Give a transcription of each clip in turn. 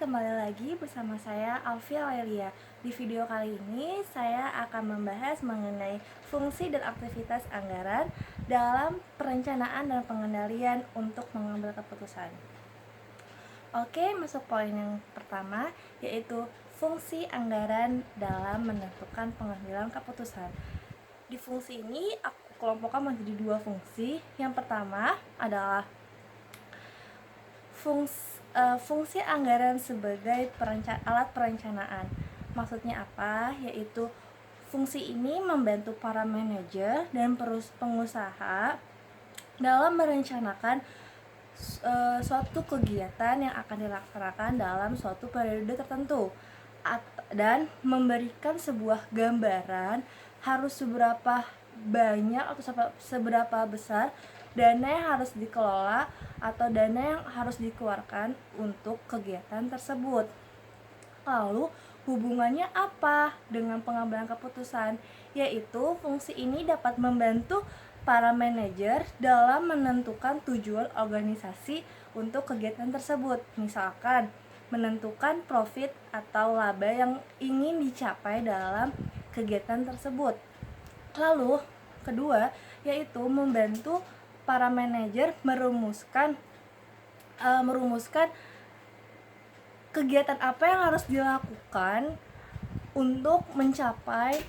kembali lagi bersama saya Alfia Lelia. Di video kali ini saya akan membahas mengenai fungsi dan aktivitas anggaran dalam perencanaan dan pengendalian untuk mengambil keputusan. Oke, masuk poin yang pertama, yaitu fungsi anggaran dalam menentukan pengambilan keputusan. Di fungsi ini aku kelompokkan menjadi dua fungsi. Yang pertama adalah fungsi anggaran sebagai alat perencanaan. Maksudnya apa? Yaitu fungsi ini membantu para manajer dan pengusaha dalam merencanakan suatu kegiatan yang akan dilaksanakan dalam suatu periode tertentu dan memberikan sebuah gambaran harus seberapa banyak atau seberapa besar dana yang harus dikelola atau dana yang harus dikeluarkan untuk kegiatan tersebut. Lalu hubungannya apa dengan pengambilan keputusan? Yaitu fungsi ini dapat membantu para manajer dalam menentukan tujuan organisasi untuk kegiatan tersebut. Misalkan menentukan profit atau laba yang ingin dicapai dalam kegiatan tersebut. Lalu kedua yaitu membantu para manajer merumuskan kegiatan apa yang harus dilakukan untuk mencapai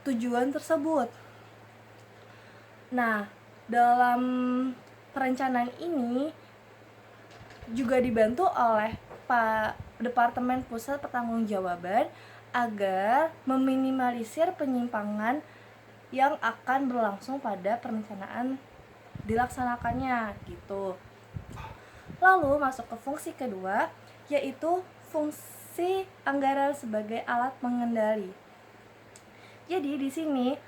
tujuan tersebut. Nah, dalam perencanaan ini juga dibantu oleh Departemen Pusat Pertanggungjawaban agar meminimalisir penyimpangan yang akan berlangsung pada perencanaan dilaksanakannya gitu. Lalu masuk ke fungsi kedua, yaitu fungsi anggaran sebagai alat pengendali. Jadi di sini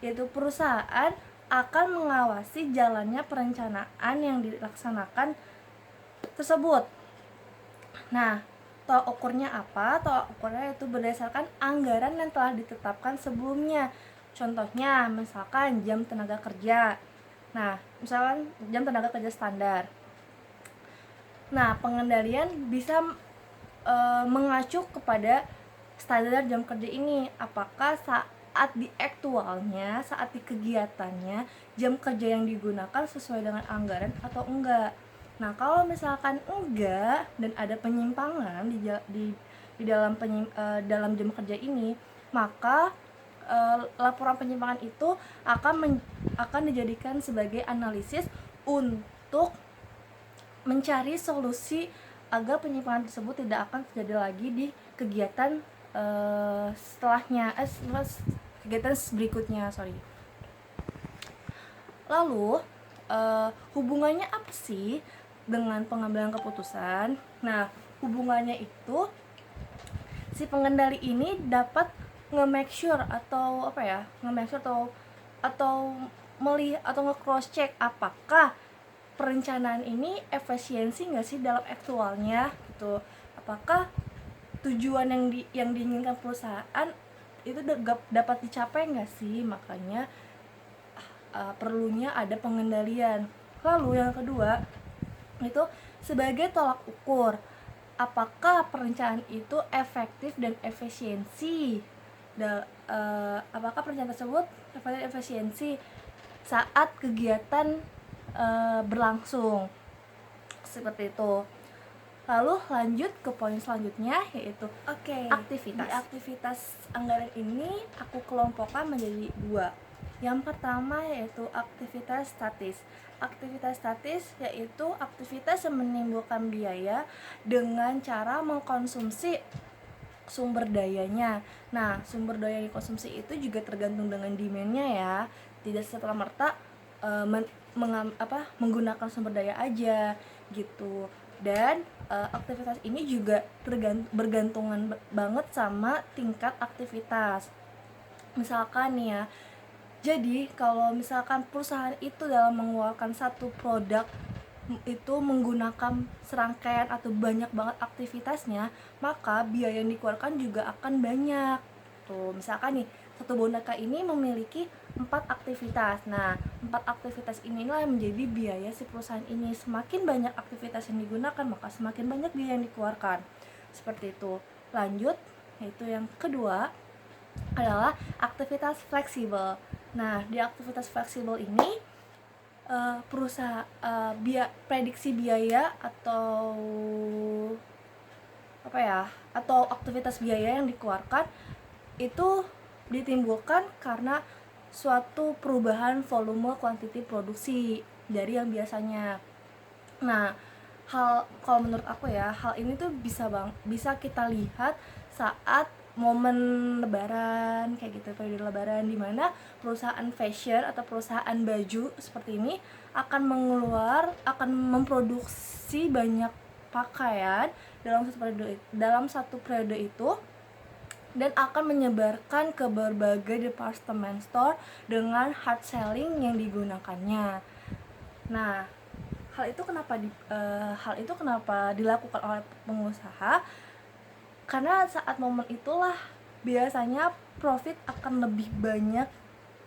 yaitu perusahaan akan mengawasi jalannya perencanaan yang dilaksanakan tersebut. Nah, tolak ukurnya apa? Tolak ukurnya itu berdasarkan anggaran yang telah ditetapkan sebelumnya. Contohnya, misalkan jam tenaga kerja. Nah, misalkan jam tenaga kerja standar. Nah, pengendalian bisa mengacu kepada standar jam kerja ini. Apakah saat di aktualnya, saat di kegiatannya, jam kerja yang digunakan sesuai dengan anggaran atau enggak. Nah, kalau misalkan enggak dan ada penyimpangan di dalam jam kerja ini, maka laporan penyimpangan itu akan dijadikan sebagai analisis untuk mencari solusi agar penyimpangan tersebut tidak akan terjadi lagi di kegiatan kegiatan berikutnya. Lalu hubungannya apa sih dengan pengambilan keputusan? Nah, hubungannya itu si pengendali ini dapat nge-make sure atau nge-cross check apakah perencanaan ini efisiensi nggak sih dalam aktualnya gitu. Apakah tujuan yang diinginkan perusahaan itu dapat dicapai nggak sih? Makanya perlunya ada pengendalian. Lalu yang kedua itu sebagai tolak ukur, apakah perencanaan itu efektif dan efisiensi apakah perencanaan tersebut efisiensi saat kegiatan berlangsung, seperti itu. Lalu lanjut ke poin selanjutnya, yaitu aktivitas. Di aktivitas anggaran ini aku kelompokkan menjadi dua. Yang pertama yaitu aktivitas statis. Aktivitas statis yaitu aktivitas yang menimbulkan biaya dengan cara mengkonsumsi sumber dayanya. Nah, sumber daya yang dikonsumsi itu juga tergantung dengan demand-nya ya. Tidak serta-merta menggunakan sumber daya aja gitu. Dan aktivitas ini juga bergantungan banget sama tingkat aktivitas. Misalkan nih ya, jadi kalau misalkan perusahaan itu dalam mengeluarkan satu produk itu menggunakan serangkaian atau banyak banget aktivitasnya, maka biaya yang dikeluarkan juga akan banyak. Tuh, misalkan nih, satu boneka ini memiliki 4 aktivitas. Nah, 4 aktivitas inilah yang menjadi biaya si perusahaan ini. Semakin banyak aktivitas yang digunakan, maka semakin banyak biaya yang dikeluarkan. Seperti itu. Lanjut, yaitu yang kedua adalah aktivitas fleksibel. Nah, di aktivitas fleksibel ini prediksi biaya atau atau aktivitas biaya yang dikeluarkan itu ditimbulkan karena suatu perubahan volume kuantiti produksi dari yang biasanya. Nah, kalau menurut aku ya, hal ini tuh bisa kita lihat saat momen lebaran kayak gitu, periode lebaran, di mana perusahaan fashion atau perusahaan baju seperti ini akan memproduksi banyak pakaian dalam satu periode itu, dan akan menyebarkan ke berbagai department store dengan hard selling yang digunakannya. Nah, hal itu kenapa dilakukan oleh pengusaha? Karena saat momen itulah biasanya profit akan lebih banyak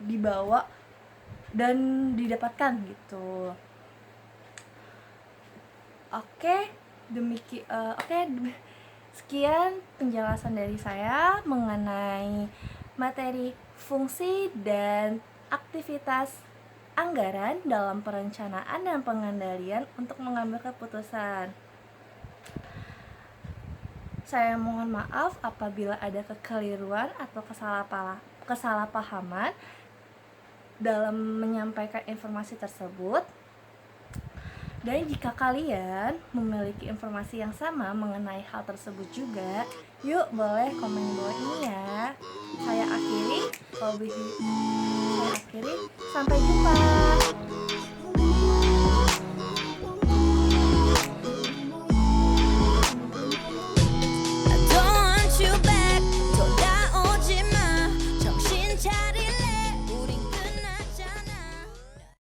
dibawa dan didapatkan gitu. Sekian penjelasan dari saya mengenai materi fungsi dan aktivitas anggaran dalam perencanaan dan pengendalian untuk mengambil keputusan. Saya mohon maaf apabila ada kekeliruan atau kesalahpahaman dalam menyampaikan informasi tersebut. Dan jika kalian memiliki informasi yang sama mengenai hal tersebut juga, yuk boleh komen di bawah ini ya. Saya akhiri. Sampai jumpa.